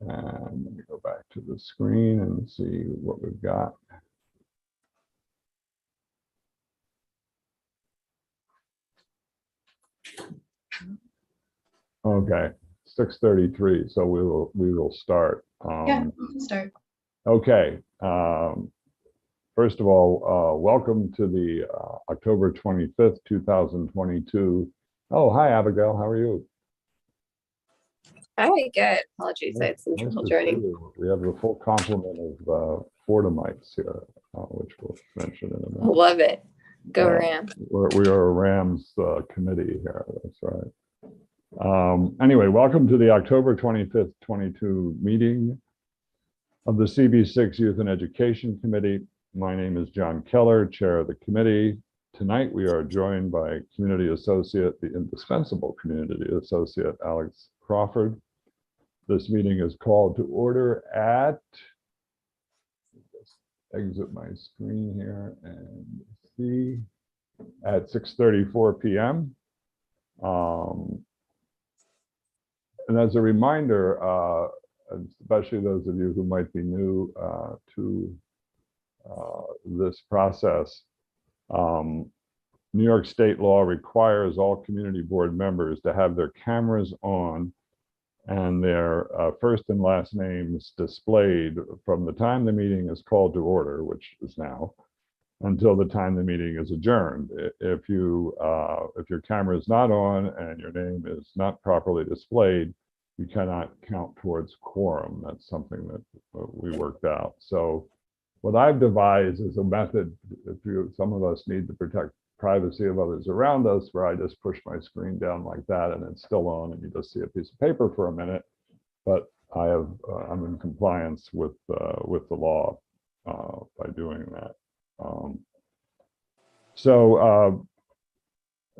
And let me go back to the screen and see what we've got. Okay, 6:33. So we will start. Yeah, we can start. Okay. First of all, welcome to the October 25th, 2022. Oh, hi, Abigail. How are you? Hi, good. Apologies, I had some Nice trouble to see joining. you. We have the full complement of Fordhamites here, which we'll mention in a minute. Love it. Go Uh, Rams. We are a Rams committee here. That's right. Anyway, welcome to the October 25th, 22 meeting of the CB6 Youth and Education Committee. My name is John Keller, chair of the committee. Tonight, we are joined by community associate, the indispensable community associate, Alex Crawford. This meeting is called to order at, just exit my screen here and see, at 6:34 p.m. And as a reminder, especially those of you who might be new to this process, New York state law requires all community board members to have their cameras on and their first and last names displayed from the time the meeting is called to order, which is now, until the time the meeting is adjourned. If your camera is not on and your name is not properly displayed, you cannot count towards quorum. That's something that we worked out. So what I've devised is a method, some of us need to protect privacy of others around us, where I just push my screen down like that and it's still on and you just see a piece of paper for a minute. But I'm in compliance with the law by doing that.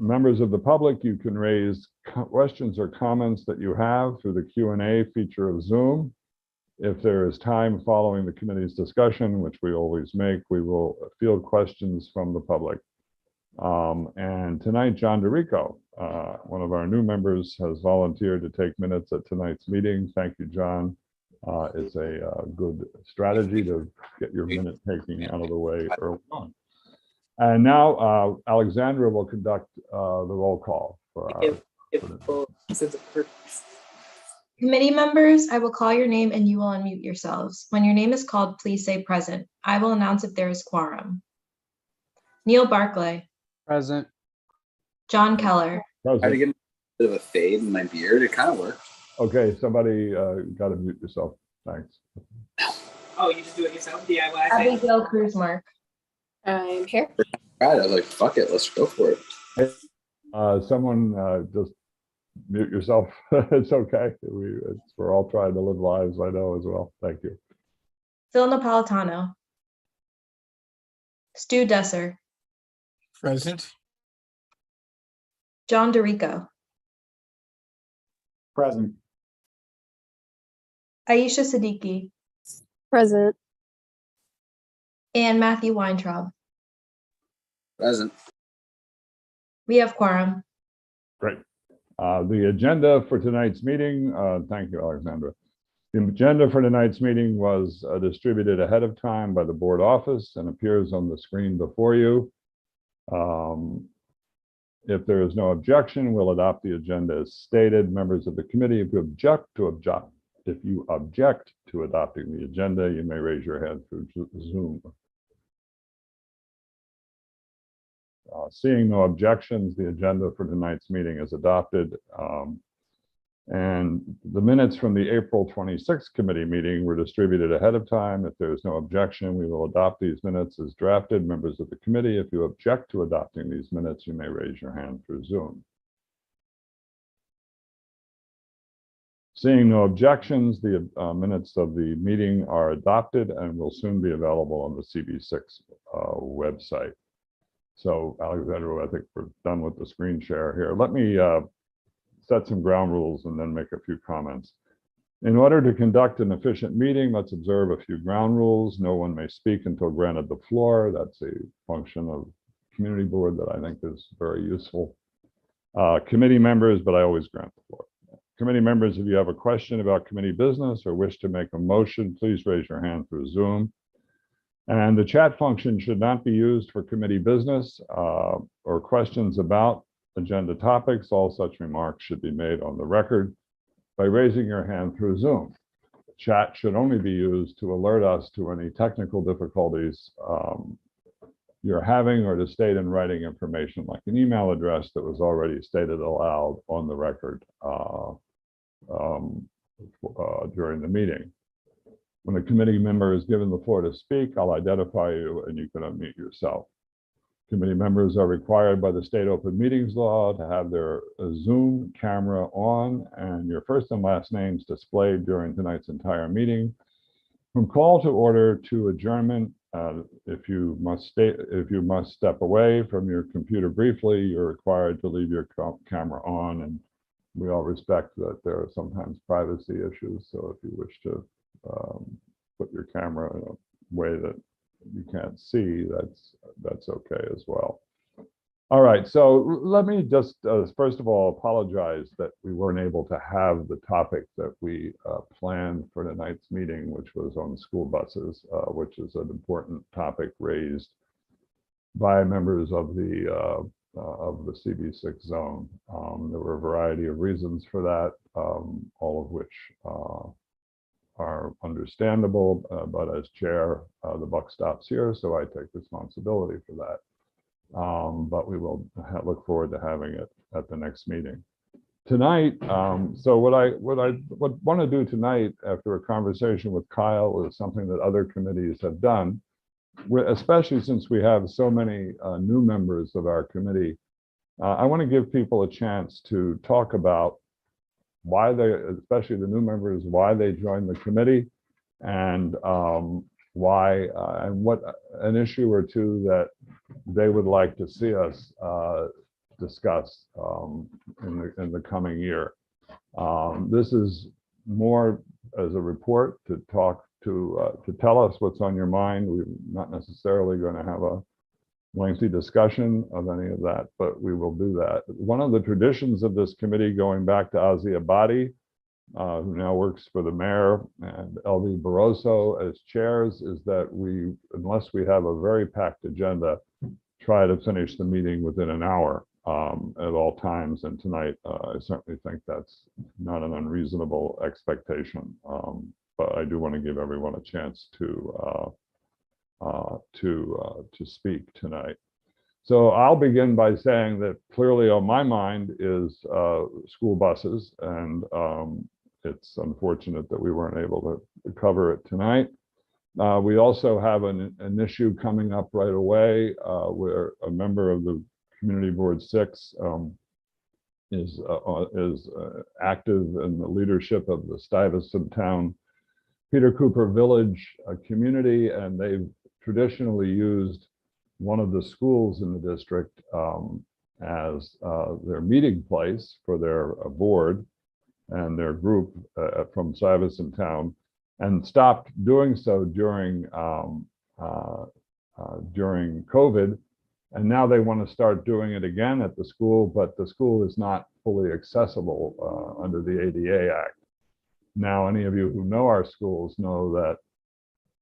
Members of the public, you can raise questions or comments that you have through the Q&A feature of Zoom. If there is time following the committee's discussion, which we always make, we will field questions from the public. And tonight, John DeRico, one of our new members, has volunteered to take minutes at tonight's meeting. Thank you, John. It's a good strategy to get your minute taking out of the way early on. And now Alexandra will conduct the roll call for our. Committee members, I will call your name and you will unmute yourselves. When your name is called, please say present. I will announce if there is quorum. Neil Barclay. Present. John Keller. I had to get a bit of a fade in my beard. It kind of worked. Okay, somebody got to mute yourself. Thanks. Oh, you just do it yourself? DIY? Abigail Cruzmark. I'm here. Right, I was like, fuck it, let's go for it. Someone just mute yourself. It's okay. We're all trying to live lives, I know, as well. Thank you. Phil Napolitano. Stu Desser. Present. John DeRico. Present. Aisha Siddiqui. Present. And Matthew Weintraub. Present. We have quorum. Great. The agenda for tonight's meeting, thank you, Alexandra. The agenda for tonight's meeting was distributed ahead of time by the board office and appears on the screen before you. If there is no objection, we'll adopt the agenda as stated. Members of the committee, if you object to adopting the agenda, you may raise your hand through Zoom. Seeing no objections, the agenda for tonight's meeting is adopted. And the minutes from the April 26th committee meeting were distributed ahead of time. If there is no objection, we will adopt these minutes as drafted. Members of the committee, if you object to adopting these minutes, you may raise your hand through Zoom. Seeing no objections, the minutes of the meeting are adopted and will soon be available on the CB6 website. So Alexandra, I think we're done with the screen share here. Let me set some ground rules and then make a few comments. In order to conduct an efficient meeting, let's observe a few ground rules. No one may speak until granted the floor. That's a function of community board that I think is very useful. Committee members, but I always grant the floor. Committee members, if you have a question about committee business or wish to make a motion, please raise your hand through Zoom. And the chat function should not be used for committee business or questions about agenda topics. All such remarks should be made on the record by raising your hand through Zoom. Chat should only be used to alert us to any technical difficulties you're having, or to state in writing information like an email address that was already stated aloud on the record during the meeting. When a committee member is given the floor to speak, I'll identify you and you can unmute yourself. Committee members are required by the state open meetings law to have their Zoom camera on and your first and last names displayed during tonight's entire meeting. From call to order to adjournment, if you must step away from your computer briefly, you're required to leave your camera on, and we all respect that there are sometimes privacy issues. So if you wish to put your camera in a way that you can't see, that's okay as well. All right, so let me just first of all apologize that we weren't able to have the topic that we planned for tonight's meeting, which was on school buses, which is an important topic raised by members of the CB6 zone. There were a variety of reasons for that, all of which are understandable, but as chair, the buck stops here, so I take responsibility for that. But we will look forward to having it at the next meeting. Tonight, so what I want to do tonight, after a conversation with Kyle, is something that other committees have done, especially since we have so many new members of our committee. I want to give people a chance to talk about why they, especially the new members, why they joined the committee, and why and what an issue or two that they would like to see us discuss in the coming year. This is more as a report to talk to tell us what's on your mind. We're not necessarily going to have a lengthy discussion of any of that, but we will do that. One of the traditions of this committee, going back to Ozzy Abadi, who now works for the mayor, and LV Barroso as chairs, is that we, unless we have a very packed agenda, try to finish the meeting within an hour at all times. And tonight, I certainly think that's not an unreasonable expectation. But I do want to give everyone a chance to speak tonight. So I'll begin by saying that clearly on my mind is school buses, and it's unfortunate that we weren't able to cover it tonight. We also have an issue coming up right away where a member of the Community Board 6 is active in the leadership of the Stuyvesant Town Peter Cooper Village community, and they've traditionally used one of the schools in the district as their meeting place for their board and their group from Stuyvesant Town, and stopped doing so during COVID. And now they want to start doing it again at the school, but the school is not fully accessible under the ADA Act. Now, any of you who know our schools know that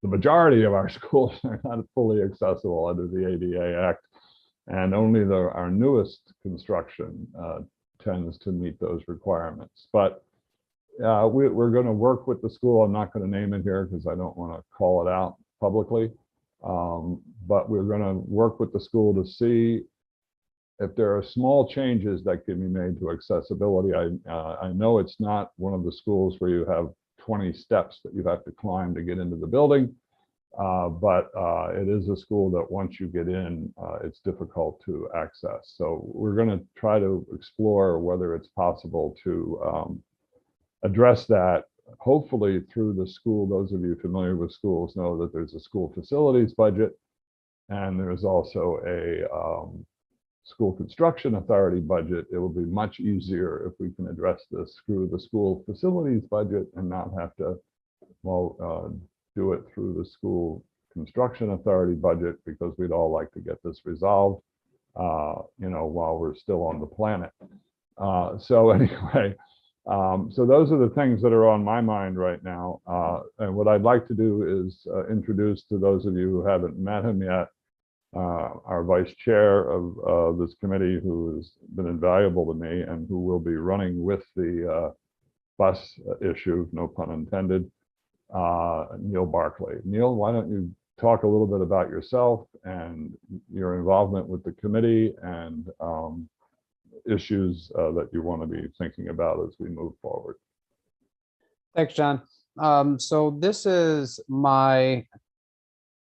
the majority of our schools are not fully accessible under the ADA Act, and only our newest construction tends to meet those requirements. But we're going to work with the school. I'm not going to name it here because I don't want to call it out publicly. But we're going to work with the school to see if there are small changes that can be made to accessibility. I know it's not one of the schools where you have 20 steps that you have to climb to get into the building, but it is a school that once you get in, it's difficult to access. So we're going to try to explore whether it's possible to address that, hopefully through the school. Those of you familiar with schools know that there's a school facilities budget, and there's also a school construction authority budget. It will be much easier if we can address this through the school facilities budget and not have to, do it through the school construction authority budget, because we'd all like to get this resolved, while we're still on the planet. So anyway, So those are the things that are on my mind right now. And what I'd like to do is introduce to those of you who haven't met him yet, our vice chair of this committee, who has been invaluable to me and who will be running with the bus issue, no pun intended, Neil Barclay. Neil, why don't you talk a little bit about yourself and your involvement with the committee and issues that you want to be thinking about as we move forward. Thanks, John. So this is I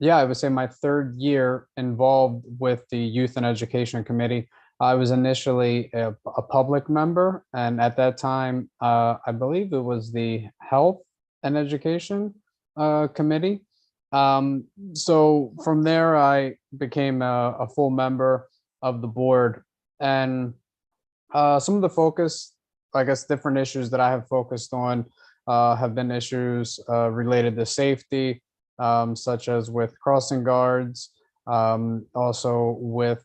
would say my third year involved with the Youth and Education Committee. I was initially a public member, and at that time, I believe it was the Health and Education Committee. So from there, I became a full member of the board, and some of the focus, I guess, different issues that I have focused on have been issues related to safety, such as with crossing guards, also with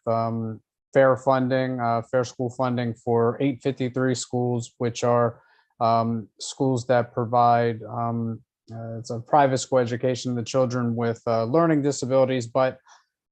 fair funding, fair school funding for 853 schools, which are schools that provide it's a private school education to children with learning disabilities, but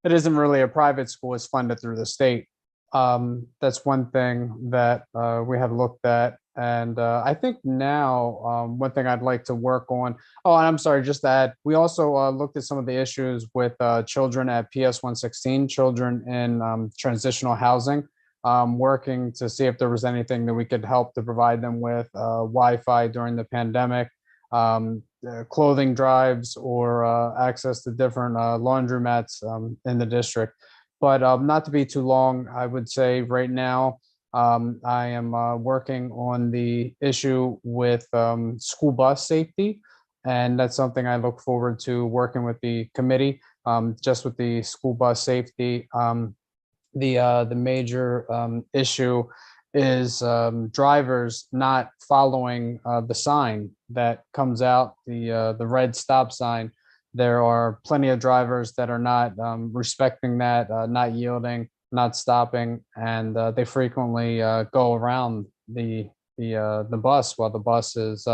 it isn't really a private school. It's funded through the state. That's one thing that we have looked at. And I think now one thing I'd like to work on, oh, and I'm sorry, just to add, we also looked at some of the issues with children at PS 116, children in transitional housing, working to see if there was anything that we could help to provide them with Wi-Fi during the pandemic, clothing drives, or access to different laundromats in the district. But not to be too long, I would say right now, I am working on the issue with school bus safety, and that's something I look forward to working with the committee. Just with the school bus safety, the major issue is drivers not following the sign that comes out, the red stop sign. There are plenty of drivers that are not respecting that, not yielding, not stopping, and they frequently go around the bus while the bus is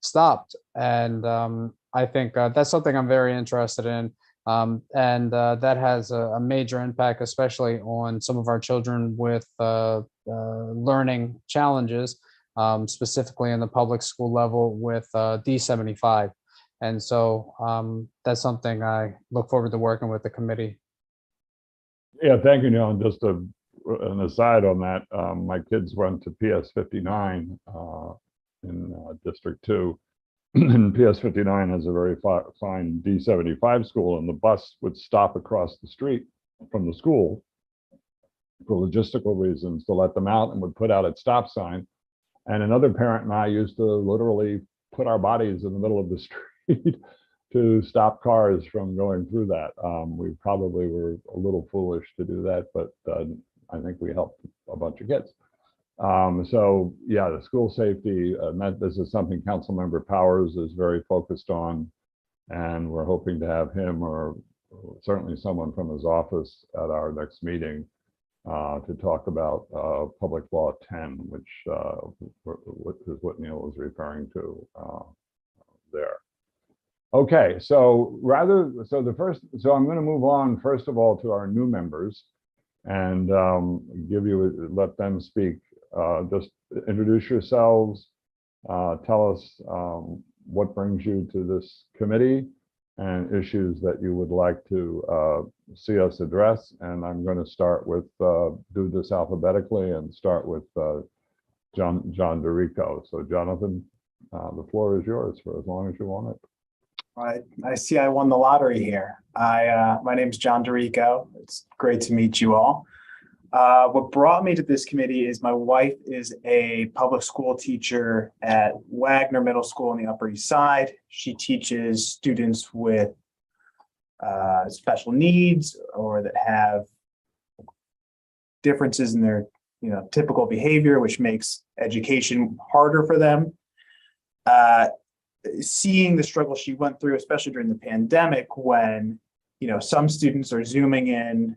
stopped. And I think that's something I'm very interested in, and that has a major impact, especially on some of our children with learning challenges, specifically in the public school level with D75. And so that's something I look forward to working with the committee. Yeah, thank you, Neil. And just an aside on that, my kids went to PS 59 in District 2. And PS 59 has a very fine D75 school, and the bus would stop across the street from the school for logistical reasons to let them out, and would put out its stop sign. And another parent and I used to literally put our bodies in the middle of the street to stop cars from going through that. We probably were a little foolish to do that, but I think we helped a bunch of kids. So yeah, the school safety, this is something Councilmember Powers is very focused on, and we're hoping to have him or certainly someone from his office at our next meeting to talk about Public Law 10, which is what Neil was referring to there. Okay, so I'm going to move on first of all to our new members and let them speak. Just introduce yourselves, tell us what brings you to this committee and issues that you would like to see us address. And I'm going to start with, do this alphabetically and start with John DeRico. So Jonathan, the floor is yours for as long as you want it. I see I won the lottery here. My name is John DeRico. It's great to meet you all. What brought me to this committee is my wife is a public school teacher at Wagner Middle School on the Upper East Side. She teaches students with special needs or that have differences in their typical behavior, which makes education harder for them. Seeing the struggle she went through, especially during the pandemic, when some students are zooming in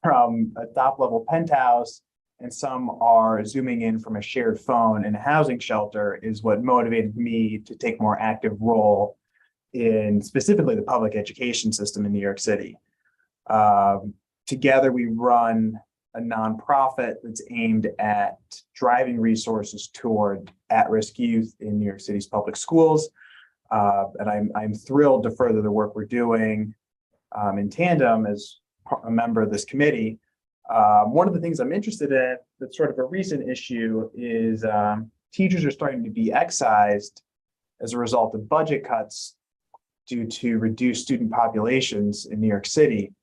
from a top level penthouse and some are Zooming in from a shared phone in a housing shelter is what motivated me to take more active role in specifically the public education system in New York City. Together, we run a nonprofit that's aimed at driving resources toward at-risk youth in New York City's public schools. And I'm thrilled to further the work we're doing in tandem as a member of this committee. One of the things I'm interested in that's sort of a recent issue is teachers are starting to be excised as a result of budget cuts due to reduced student populations in New York City.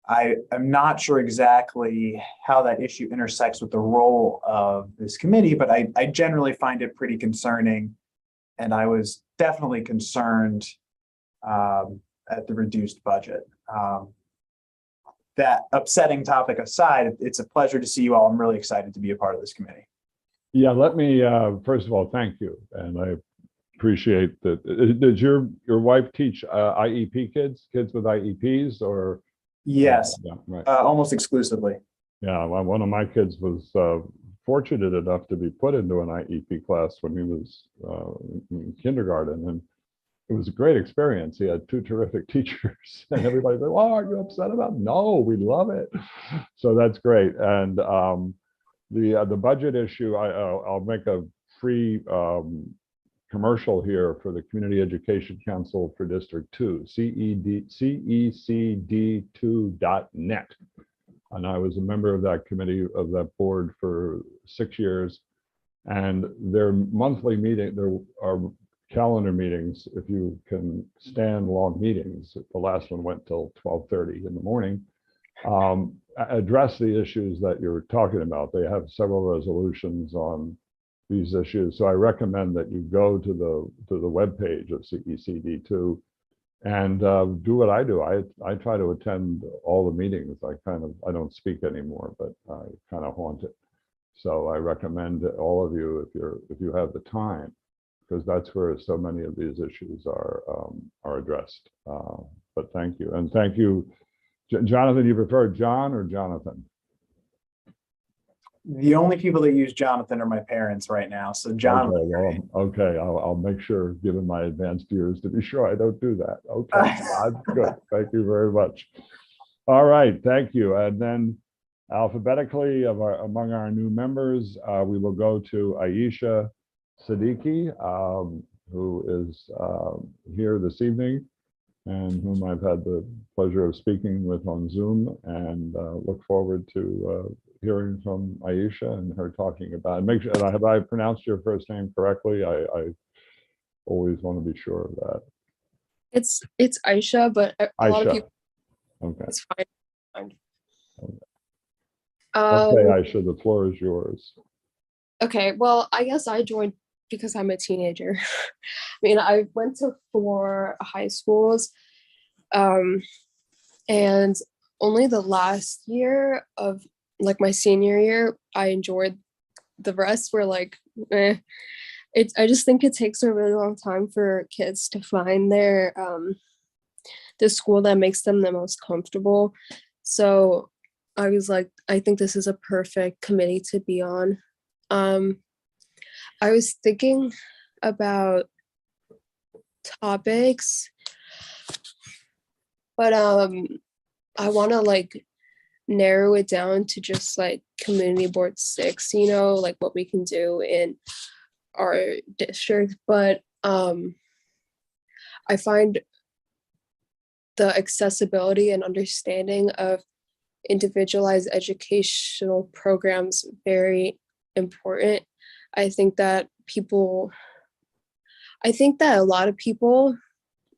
I am not sure exactly how that issue intersects with the role of this committee, but I generally find it pretty concerning. And I was definitely concerned at the reduced budget. That upsetting topic aside, it's a pleasure to see you all. I'm really excited to be a part of this committee. Yeah, let me, first of all, thank you. And I appreciate that. Did your wife teach IEP kids with IEPs or? Yes, Yeah, right. almost exclusively. Yeah, well, one of my kids was fortunate enough to be put into an IEP class when he was in kindergarten, and it was a great experience. He had two terrific teachers, and everybody said, "Oh, are you upset about it?" No, we love it. So that's great. And the budget issue, I'll make a free commercial here for the Community Education Council for District 2, CECD2.net. And I was a member of that committee, of that board for 6 years. And their monthly meeting, there are calendar meetings, if you can stand long meetings. The last one went till 12:30 in the morning. Address the issues that you're talking about. They have several resolutions on these issues. So I recommend that you go to the webpage of CECD2 and do what I do. I try to attend all the meetings. I don't speak anymore, but I kind of haunt it. So I recommend all of you, if you have the time, because that's where so many of these issues are addressed. But thank you, and thank you, Jonathan. You prefer John or Jonathan? The only people that use Jonathan are my parents right now. So Jonathan. Okay, I'll make sure, given my advanced years, to be sure I don't do that. Okay, that's good. Thank you very much. All right, thank you. And then alphabetically among our new members, we will go to Aisha Siddiqui, who is here this evening and whom I've had the pleasure of speaking with on Zoom, and look forward to hearing from Aisha and her talking about it. Make sure, have I pronounced your first name correctly? I always want to be sure of that. It's Aisha, but a lot of Aisha. people, Okay. it's fine. Okay, Aisha, the floor is yours. Okay, well, I guess I joined because I'm a teenager. I mean, I went to 4 high schools, and only the last year of like my senior year, I enjoyed. The rest were like, eh. I just think it takes a really long time for kids to find their the school that makes them the most comfortable. So I was like, I think this is a perfect committee to be on. I was thinking about topics, but I want to like narrow it down to just like community board 6, you know, like what we can do in our district. But I find the accessibility and understanding of individualized educational programs very important. I think that a lot of people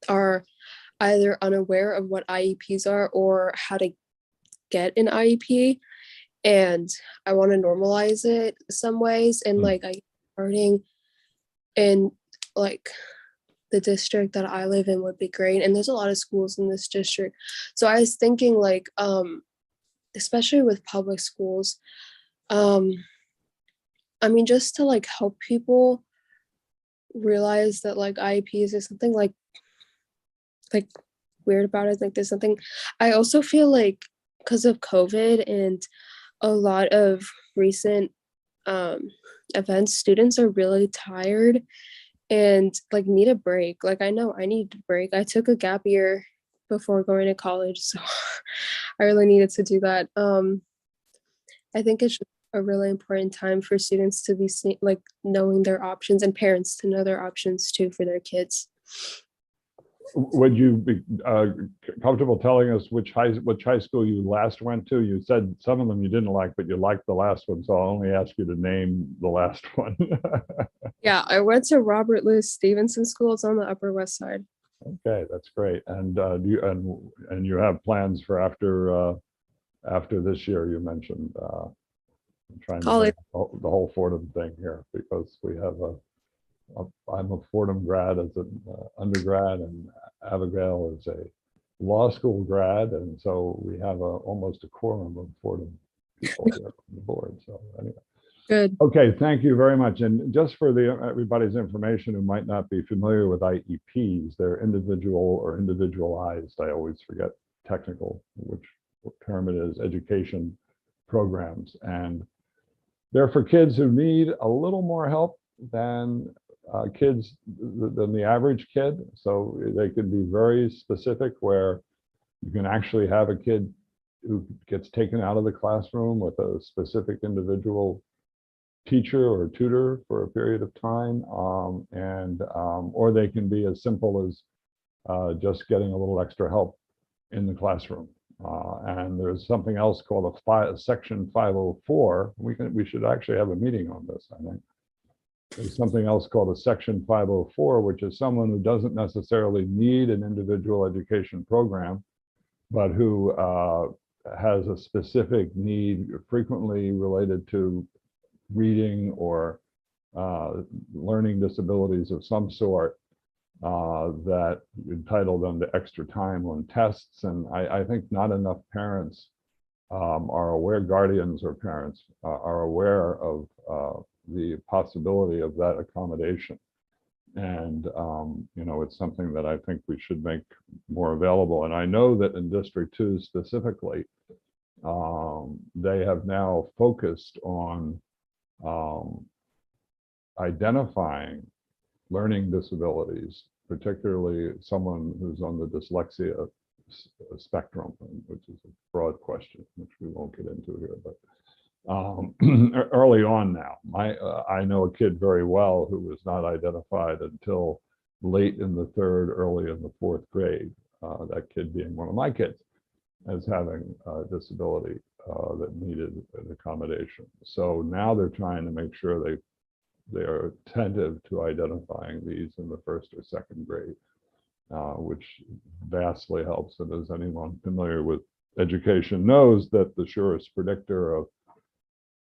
are either unaware of what IEPs are or how to get an IEP, and I want to normalize it some ways. And like starting in like the district that I live in would be great, and there's a lot of schools in this district. So I was thinking like especially with public schools, I mean, just to like help people realize that like IEPs is something like weird about it. Like there's something. I also feel like because of COVID and a lot of recent events, students are really tired and like need a break. Like I know I need a break. I took a gap year before going to college, so I really needed to do that. I think it's a really important time for students to be like knowing their options, and parents to know their options too for their kids. Would you be comfortable telling us which high school you last went to? You said some of them you didn't like, but you liked the last one, so I'll only ask you to name the last one. Yeah, I went to Robert Louis Stevenson School. It's on the Upper West Side. Okay, that's great. And you have plans for after this year? You mentioned I'm trying to College. make the whole Fordham thing here, because we have I'm a Fordham grad as an undergrad, and Abigail is a law school grad, and so we have almost a quorum of Fordham people here on the board. So anyway. Good. Okay, thank you very much. And just for everybody's information who might not be familiar with IEPs, they're individual or individualized. I always forget technical, which term it is, education programs. And they're for kids who need a little more help than the average kid. So they can be very specific, where you can actually have a kid who gets taken out of the classroom with a specific individual teacher or tutor for a period of time, or they can be as simple as just getting a little extra help in the classroom. And there's something else called a Section 504. We should actually have a meeting on this, I think. There's something else called a Section 504, which is someone who doesn't necessarily need an individual education program, but who has a specific need, frequently related to reading or learning disabilities of some sort, that entitle them to extra time on tests. And I think not enough parents are aware, guardians or parents are aware of the possibility of that accommodation. And it's something that I think we should make more available. And I know that in District 2 specifically, they have now focused on identifying learning disabilities, particularly someone who's on the dyslexia spectrum, which is a broad question, which we won't get into here, but early on now. I know a kid very well who was not identified until late in the third, early in the fourth grade, that kid being one of my kids, as having a disability that needed an accommodation. So now they're trying to make sure they are attentive to identifying these in the first or second grade, which vastly helps. And as anyone familiar with education knows, that the surest predictor of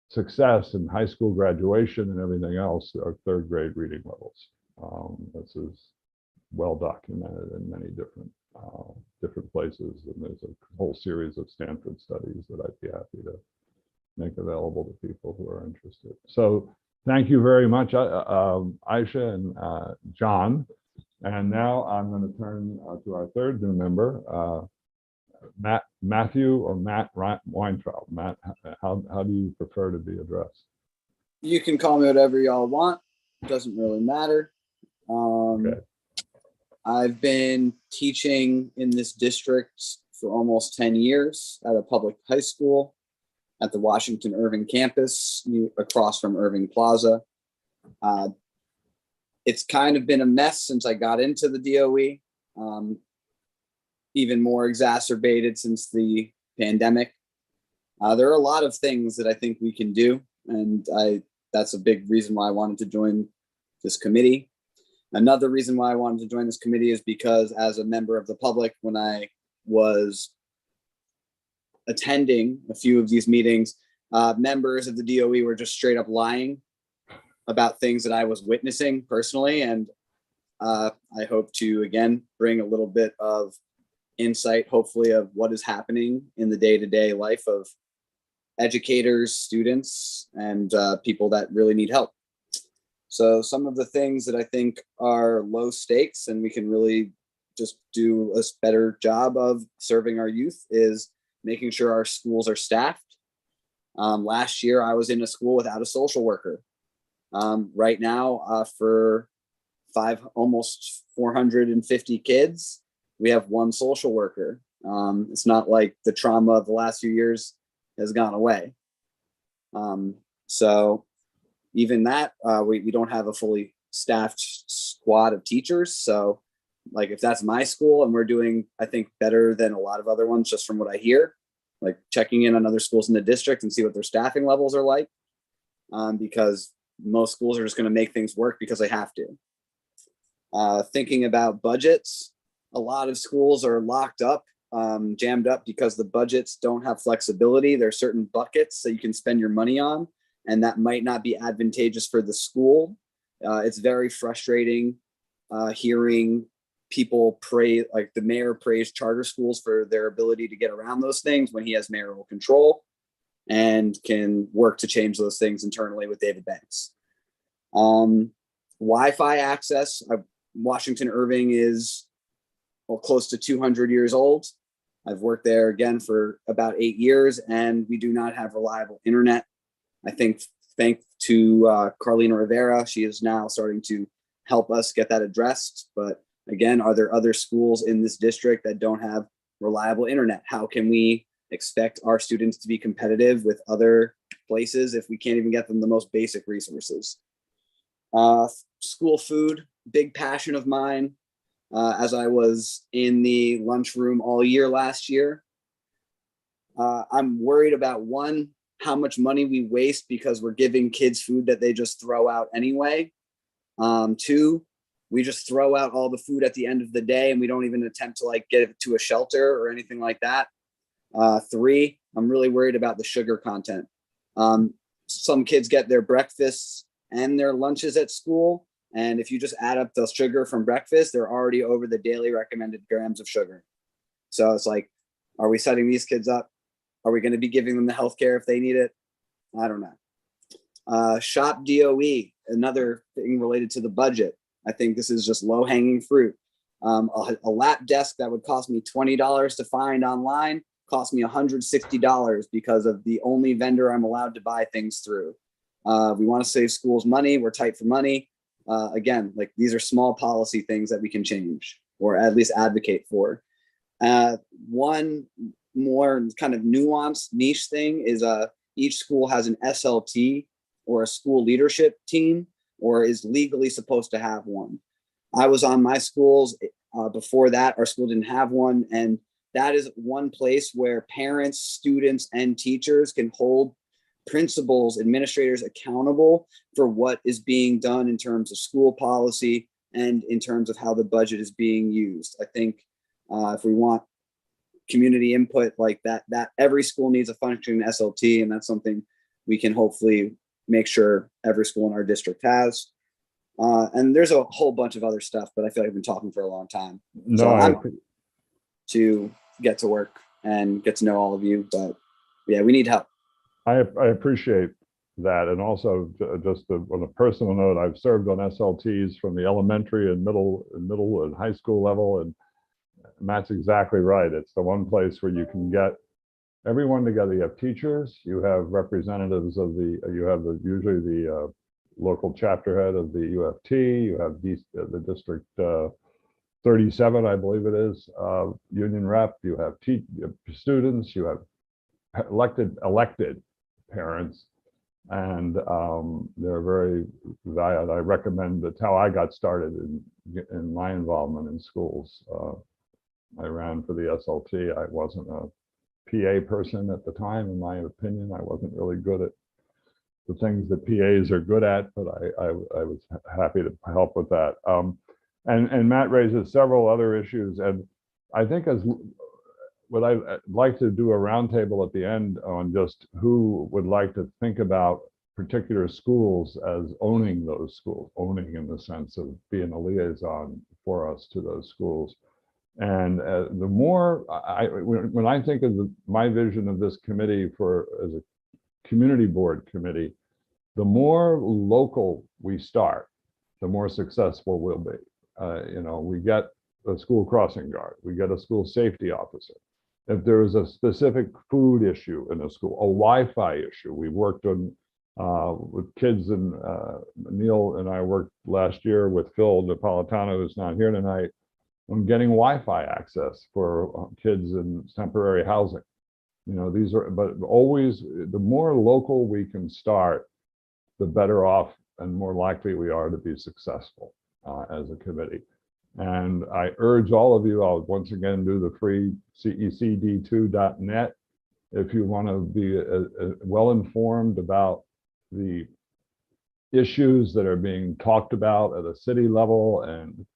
success in high school graduation and everything else are third grade reading levels. This is well documented in many different places, and there's a whole series of Stanford studies that I'd be happy to make available to people who are interested. So thank you very much, Aisha and John. And now I'm going to turn to our third new member, Matthew or Matt Weintraub. Matt, how do you prefer to be addressed? You can call me whatever y'all want. Doesn't really matter. Okay. I've been teaching in this district for almost 10 years at a public high school at the Washington Irving campus across from Irving Plaza. It's kind of been a mess since I got into the DOE, even more exacerbated since the pandemic. There are a lot of things that I think we can do, and that's a big reason why I wanted to join this committee. Another reason why I wanted to join this committee is because as a member of the public, when I was attending a few of these meetings, members of the DOE were just straight up lying about things that I was witnessing personally. And I hope to, again, bring a little bit of insight, hopefully, of what is happening in the day-to-day life of educators, students, and people that really need help. So some of the things that I think are low stakes and we can really just do a better job of serving our youth is making sure our schools are staffed. Last year, I was in a school without a social worker. Right now, for almost 450 kids, we have one social worker. It's not like the trauma of the last few years has gone away. So even that, we don't have a fully staffed squad of teachers. So like if that's my school and we're doing, I think, better than a lot of other ones, just from what I hear, like checking in on other schools in the district and see what their staffing levels are like, because most schools are just going to make things work because they have to. Thinking about budgets, a lot of schools are locked up, jammed up because the budgets don't have flexibility. There are certain buckets that you can spend your money on, and that might not be advantageous for the school. It's very frustrating hearing people like the mayor praise charter schools for their ability to get around those things when he has mayoral control and can work to change those things internally with David Banks. Wi-Fi access. Washington Irving is close to 200 years old. I've worked there again for about 8 years, and we do not have reliable internet. I think thanks to Carlina Rivera, she is now starting to help us get that addressed. But again, are there other schools in this district that don't have reliable internet? How can we expect our students to be competitive with other places if we can't even get them the most basic resources? School food, big passion of mine. As I was in the lunchroom all year last year, I'm worried about, one, how much money we waste because we're giving kids food that they just throw out anyway. Two, we just throw out all the food at the end of the day and we don't even attempt to like get it to a shelter or anything like that. Three, I'm really worried about the sugar content. Some kids get their breakfasts and their lunches at school, and if you just add up the sugar from breakfast, they're already over the daily recommended grams of sugar. So it's like, are we setting these kids up? Are we going to be giving them the healthcare if they need it? I don't know. Shop DOE, another thing related to the budget. I think this is just low-hanging fruit. A lap desk that would cost me $20 to find online cost me $160 because of the only vendor I'm allowed to buy things through. We want to save schools money. We're tight for money. Again, like these are small policy things that we can change or at least advocate for. One more kind of nuanced niche thing is each school has an SLT or a school leadership team, or is legally supposed to have one. I was on my schools before that. Our school didn't have one. And that is one place where parents, students, and teachers can hold principals, administrators accountable for what is being done in terms of school policy and in terms of how the budget is being used. I think if we want community input like that every school needs a functioning SLT, and that's something we can hopefully make sure every school in our district has. And there's a whole bunch of other stuff, but I feel like I've been talking for a long time. No, So I'm to get to work and get to know all of you, but yeah, we need help. I appreciate that. And also just on a personal note, I've served on SLTs from the elementary and middle and high school level. And Matt's exactly right. It's the one place where you can get everyone together. You have teachers, you have representatives of usually the local chapter head of the UFT, you have the district 37, I believe it is, union rep, you have students, you have elected parents, and they're very valued. I recommend, that's how I got started in my involvement in schools. I ran for the SLT. I wasn't a PA person at the time, in my opinion. I wasn't really good at the things that PAs are good at, but I was happy to help with that. And Matt raises several other issues, and I think what I'd like to do a roundtable at the end on just who would like to think about particular schools as owning those schools, owning in the sense of being a liaison for us to those schools. And the more when I think of my vision of this committee as a community board committee, the more local we start, the more successful we'll be. We get a school crossing guard, we get a school safety officer, If there is a specific food issue in a school, a Wi-Fi issue, we worked on with kids, and Neil and I worked last year with Phil Napolitano, who's not here tonight, on getting Wi-Fi access for kids in temporary housing. You know, these are, but always, the more local we can start, the better off and more likely we are to be successful as a committee. And I urge all of you, I'll once again do the free cecd2.net. If you want to be well informed about the issues that are being talked about at a city level, and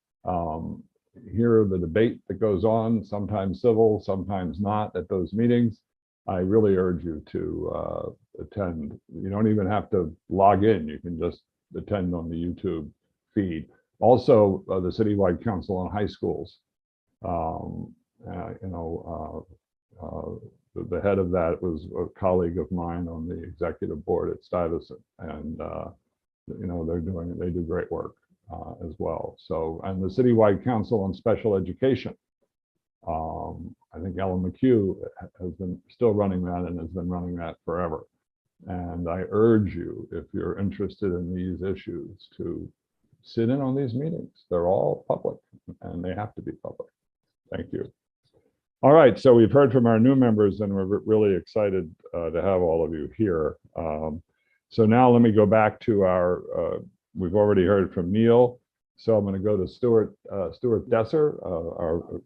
hear the debate that goes on, sometimes civil, sometimes not, at those meetings, I really urge you to attend. You don't even have to log in. You can just attend on the YouTube feed. Also, the Citywide Council on High Schools. The head of that was a colleague of mine on the executive board at Stuyvesant, and they do great work as well. So, and the Citywide Council on Special Education. I think Ellen McHugh has been still running that and has been running that forever. And I urge you, if you're interested in these issues, to sit in on these meetings. They're all public and they have to be public. Thank you. All right, so we've heard from our new members and we're really excited to have all of you here. So now let me go back to our, we've already heard from Neil. So I'm going to go to Stuart Desser, our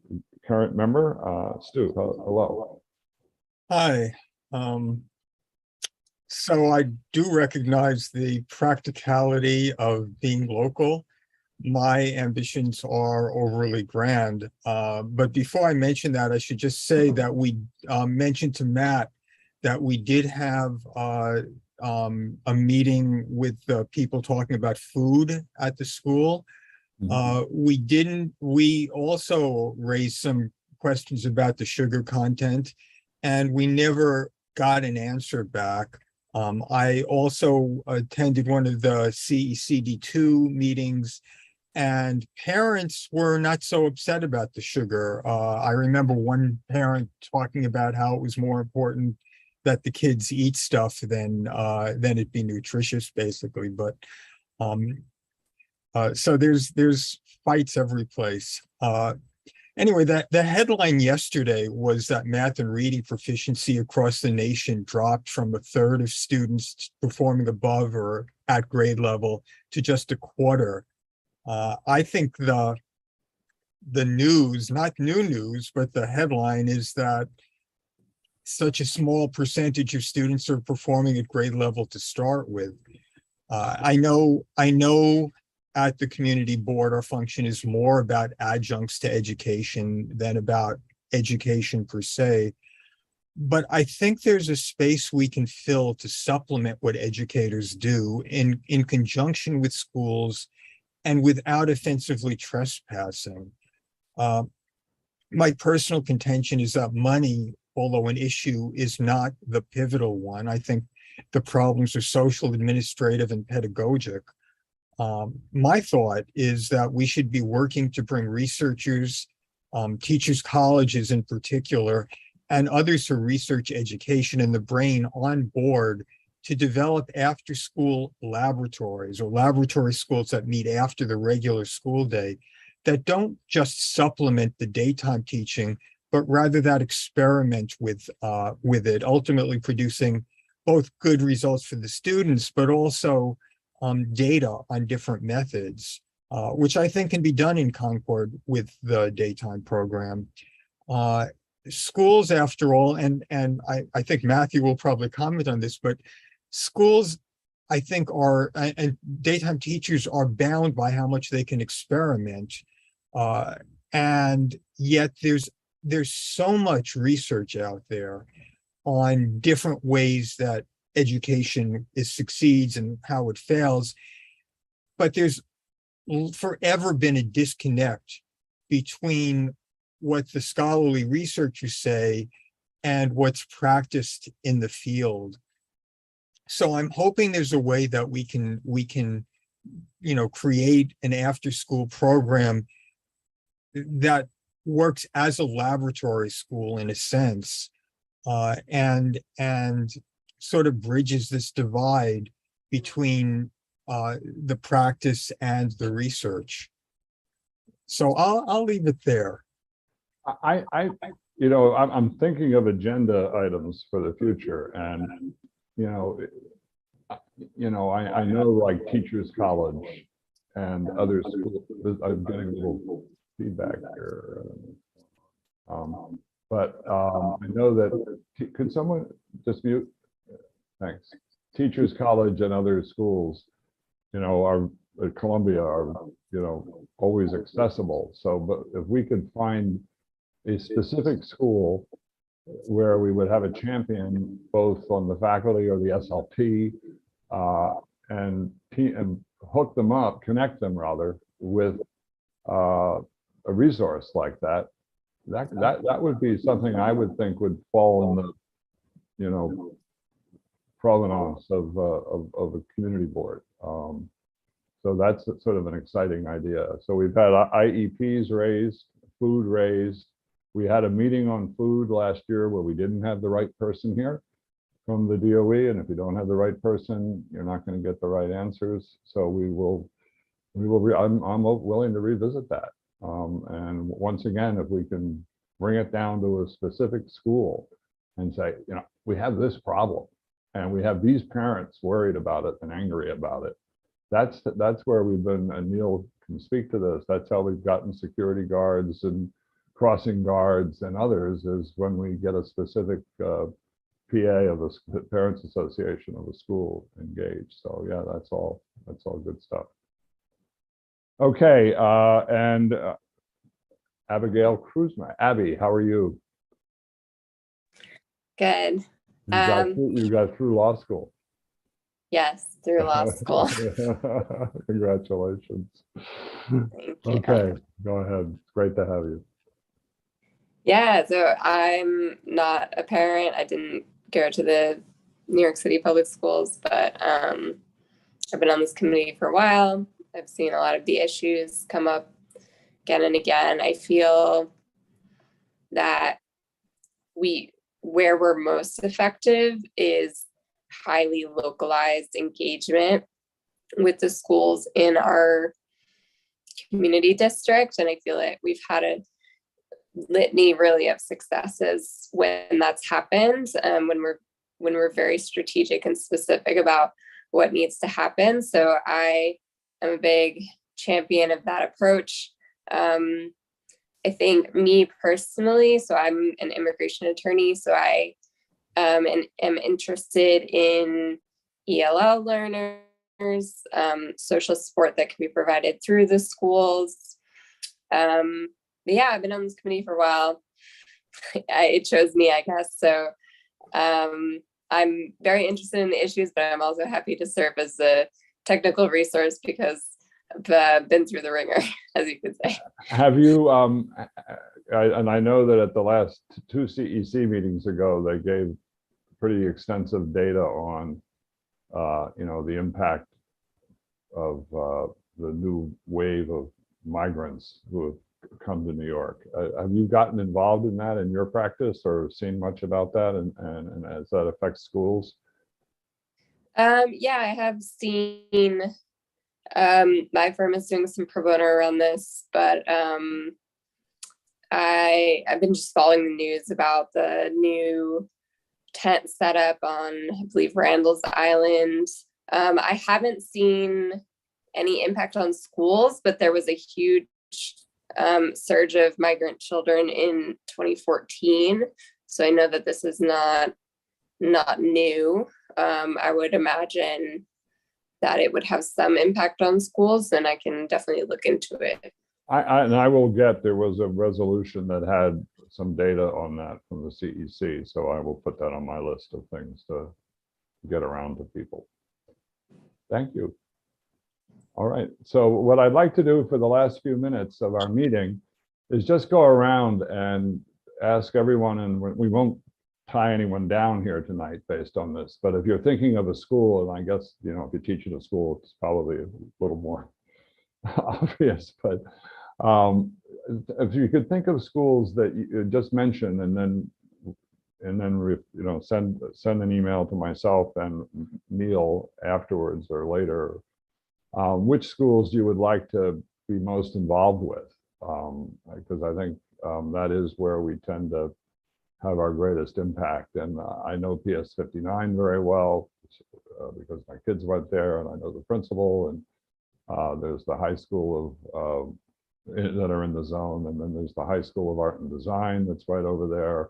current member. Stu, hello. Hi. So I do recognize the practicality of being local. My ambitions are overly grand. But before I mention that, I should just say that we mentioned to Matt that we did have a meeting with people talking about food at the school. We also raised some questions about the sugar content, and we never got an answer back. I also attended one of the CECD2 meetings, and parents were not so upset about the sugar. I remember one parent talking about how it was more important that the kids eat stuff than it be nutritious, basically. But so there's fights every place. Anyway, the headline yesterday was that math and reading proficiency across the nation dropped from a third of students performing above or at grade level to just a quarter. I think the news, not new news, but the headline is that such a small percentage of students are performing at grade level to start with. I know at the community board, our function is more about adjuncts to education than about education per se. But I think there's a space we can fill to supplement what educators do in conjunction with schools and without offensively trespassing. My personal contention is that money, although an issue, is not the pivotal one. I think the problems are social, administrative, and pedagogic. My thought is that we should be working to bring researchers, teachers, colleges in particular, and others who research education and the brain on board to develop after-school laboratories or laboratory schools that meet after the regular school day that don't just supplement the daytime teaching, but rather that experiment with it, ultimately producing both good results for the students, but also data on different methods, which I think can be done in concord with the daytime program. Schools, after all, and I think Matthew will probably comment on this, but schools, I think, are, and daytime teachers are bound by how much they can experiment. And yet there's so much research out there on different ways that education succeeds and how it fails. But there's forever been a disconnect between what the scholarly researchers say and what's practiced in the field. So I'm hoping there's a way that we can, create an after-school program that works as a laboratory school in a sense, and sort of bridges this divide between the practice and the research. So I'll leave it there. I'm thinking of agenda items for the future, and I know like Teachers College and other schools. I'm getting a little feedback here. But I know that, could someone just mute? Thanks. Teachers College and other schools, are at Columbia are, always accessible. So, but if we could find a specific school where we would have a champion both on the faculty or the SLP, and hook them up, connect them rather with a resource like that. That would be something I would think would fall in the provenance of a community board. So that's sort of an exciting idea. So we've had IEPs raised, food raised. We had a meeting on food last year where we didn't have the right person here from the DOE, and if you don't have the right person, you're not going to get the right answers. So I'm willing to revisit that. And once again, if we can bring it down to a specific school and say, we have this problem and we have these parents worried about it and angry about it. That's where we've been, and Neil can speak to this. That's how we've gotten security guards and crossing guards and others, is when we get a specific PA of the Parents Association of the school engaged. So yeah, that's all good stuff. Okay, and Abigail Kruzma. Abby, how are you? Good. You got through law school. Yes, through law school. Congratulations. Thank you. Okay, go ahead. It's great to have you. Yeah, so I'm not a parent. I didn't go to the New York City public schools, but I've been on this committee for a while. I've seen a lot of the issues come up again and again. I feel that where we're most effective is highly localized engagement with the schools in our community district. And I feel like we've had a litany really of successes when that's happened, when we're very strategic and specific about what needs to happen. So I am a big champion of that approach. I think me personally, so I'm an immigration attorney, so I am interested in ELL learners, social support that can be provided through the schools. But yeah, I've been on this committee for a while. It chose me, I guess. So I'm very interested in the issues, but I'm also happy to serve as a technical resource because I've been through the ringer, as you could say. Have you, and I know that at the last two CEC meetings ago, they gave pretty extensive data on, the impact of the new wave of migrants who have come to New York. Have you gotten involved in that in your practice or seen much about that, and as that affects schools? Yeah, I have seen, my firm is doing some pro bono around this, but I've been just following the news about the new tent setup on, I believe, Randall's Island. I haven't seen any impact on schools, but there was a huge surge of migrant children in 2014. So I know that this is not new. I would imagine that it would have some impact on schools, and I can definitely look into it. I will there was a resolution that had some data on that from the CEC, so I will put that on my list of things to get around to people. Thank you. All right, so what I'd like to do for the last few minutes of our meeting is just go around and ask everyone, and we won't tie anyone down here tonight based on this, but if you're thinking of a school, and I guess, if you teach in a school, it's probably a little more obvious, but If you could think of schools that you just mentioned, and then send an email to myself and Neil afterwards or later, which schools you would like to be most involved with, because I think that is where we tend to have our greatest impact. And I know PS 59 very well because my kids went there, and I know the principal, and there's the high school of that are in the zone, and then there's the High School of Art and Design that's right over there.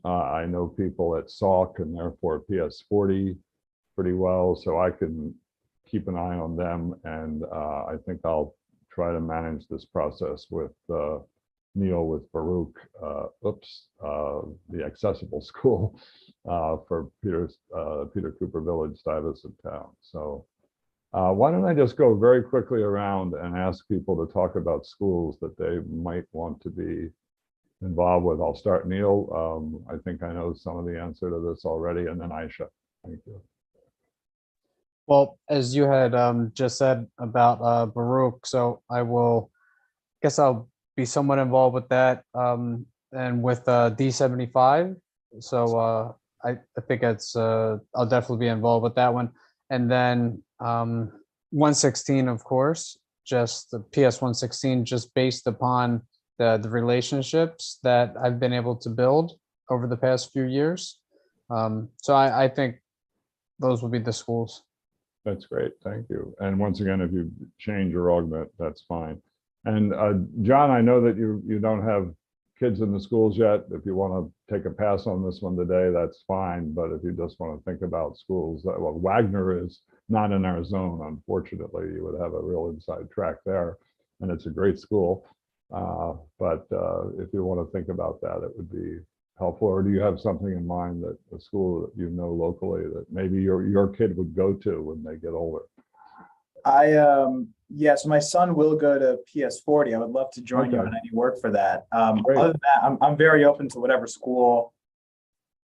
I know people at Salk and therefore PS 40 pretty well, so I can keep an eye on them, and I think I'll try to manage this process with Neil, with Baruch, the accessible school for Peter Cooper Village, Stuyvesant Town. So why don't I just go very quickly around and ask people to talk about schools that they might want to be involved with. I'll start, Neil. I think I know some of the answer to this already, and then Aisha. Thank you. Well, as you had just said about Baruch, so guess I'll be somewhat involved with that, and with D75. So I think it's I'll definitely be involved with that one. And then 116, of course, just the PS 116, just based upon the relationships that I've been able to build over the past few years. So I think those will be the schools. That's great. Thank you. And once again, if you change or augment, that's fine. And John, I know that you don't have kids in the schools yet. If you want to take a pass on this one today, that's fine. But if you just want to think about schools, well, Wagner is not in our zone, unfortunately. You would have a real inside track there, and it's a great school. But if you want to think about that, it would be helpful. Or do you have something in mind, that a school that you know locally that maybe your kid would go to when they get older? Yeah, so my son will go to PS 40. I would love to join you on any work for that. Great. Other than that, I'm very open to whatever school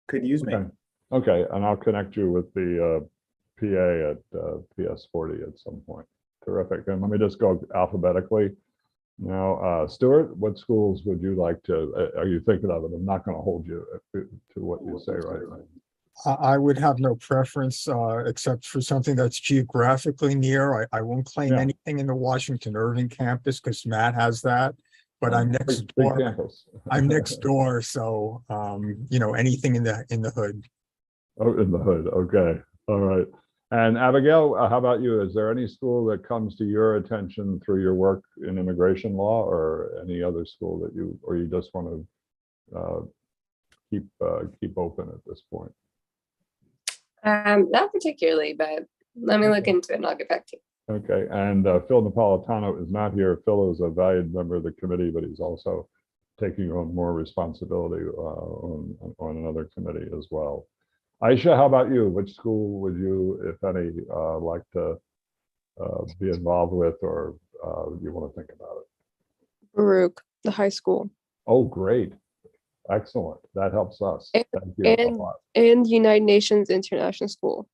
could use me. Okay, and I'll connect you with the PA at PS 40 at some point. Terrific. And let me just go alphabetically. Now, Stuart, what schools would you like to, are you thinking of it? I'm not going to hold you to what you say right now. I would have no preference except for something that's geographically near. I won't claim Yeah. anything in the Washington Irving campus because Matt has that, but I'm next Big door. campus. I'm next door, so anything in the hood. Oh, in the hood. Okay. All right. And Abigail, how about you? Is there any school that comes to your attention through your work in immigration law, or any other school that you just want to keep open at this point? Not particularly, but let me look into it and I'll get back to you. Okay. And Phil Napolitano is not here. Phil is a valued member of the committee, but he's also taking on more responsibility on another committee as well. Aisha, how about you? Which school would you, if any, like to be involved with, or you want to think about it? Baruch, the high school, Oh, great. Excellent. That helps us. And- Thank you a lot. and United Nations International School.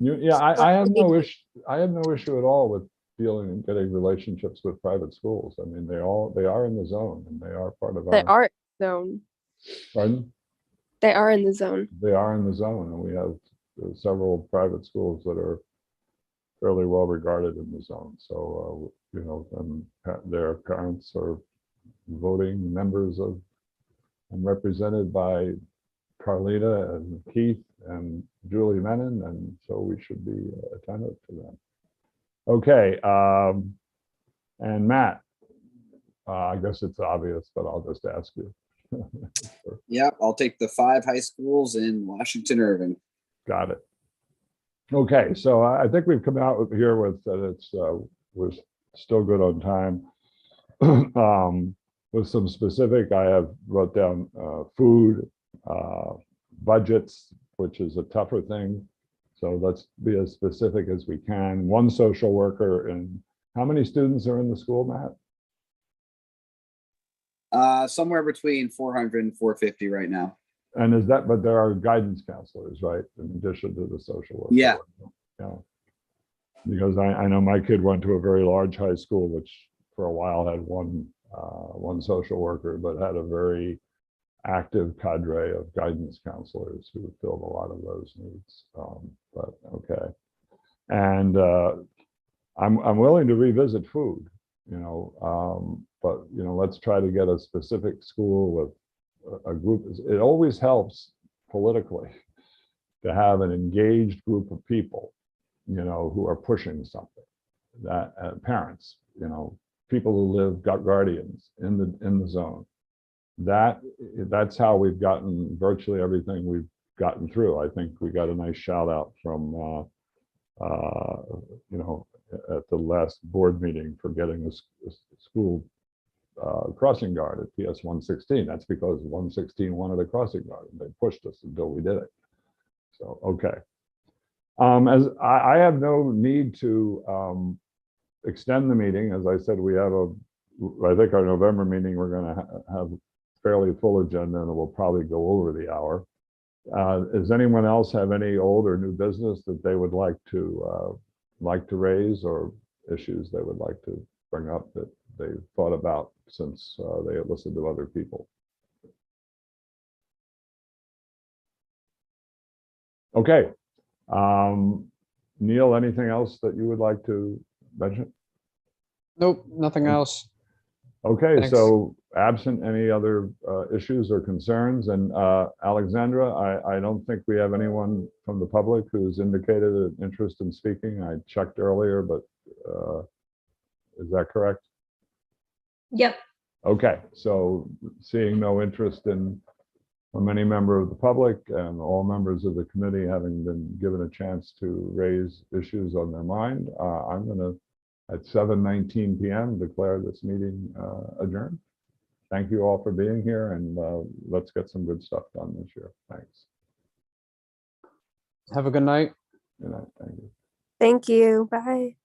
I have no issue. I have no issue at all with getting relationships with private schools. I mean, they are in the zone, and they are part of They our. are in the zone. Pardon? They are in the zone. They are in the zone, and we have several private schools that are fairly well regarded in the zone. So, and their parents are voting members of and represented by Carlita and Keith and Julie Menon, and so we should be attentive to them. Okay, and Matt, I guess it's obvious, but I'll just ask you. Yep, I'll take the 5 high schools in Washington Irving. Got it. Okay, so I think we've come out here with that we're still good on time. With some specific, I have wrote down food, budgets, which is a tougher thing. So let's be as specific as we can. 1 social worker, and how many students are in the school, Matt? Somewhere between 400 and 450 right now. And is that, but there are guidance counselors, right? In addition to the social worker. Yeah. Yeah. Because I know my kid went to a very large high school, which for a while had one one social worker, but had a very active cadre of guidance counselors who filled a lot of those needs. But okay. And I'm willing to revisit food, but let's try to get a specific school with a group. It always helps politically to have an engaged group of people, who are pushing something. That parents, people who live, got guardians in the zone. That's how we've gotten virtually everything we've gotten through. I think we got a nice shout out from at the last board meeting for getting a school crossing guard at PS 116. That's because 116 wanted a crossing guard, and they pushed us until we did it. So okay. As I have no need to extend the meeting. As I said, we have I think our November meeting, we're going to have a fairly full agenda, and it will probably go over the hour. Does anyone else have any old or new business that they would like to raise, or issues they would like to bring up that they've thought about since they have listened to other people? Okay. Neil, anything else that you would like to mention? Nope, nothing else. Okay, Thanks. so absent any other issues or concerns, and Alexandra, I don't think we have anyone from the public who's indicated an interest in speaking. I checked earlier, but is that correct? Yep. Okay, so seeing no interest from any member of the public, and all members of the committee having been given a chance to raise issues on their mind, I'm going to, at 7:19 p.m., declare this meeting adjourned. Thank you all for being here, and let's get some good stuff done this year. Thanks. Have a good night. Good night. Thank you. Thank you. Bye.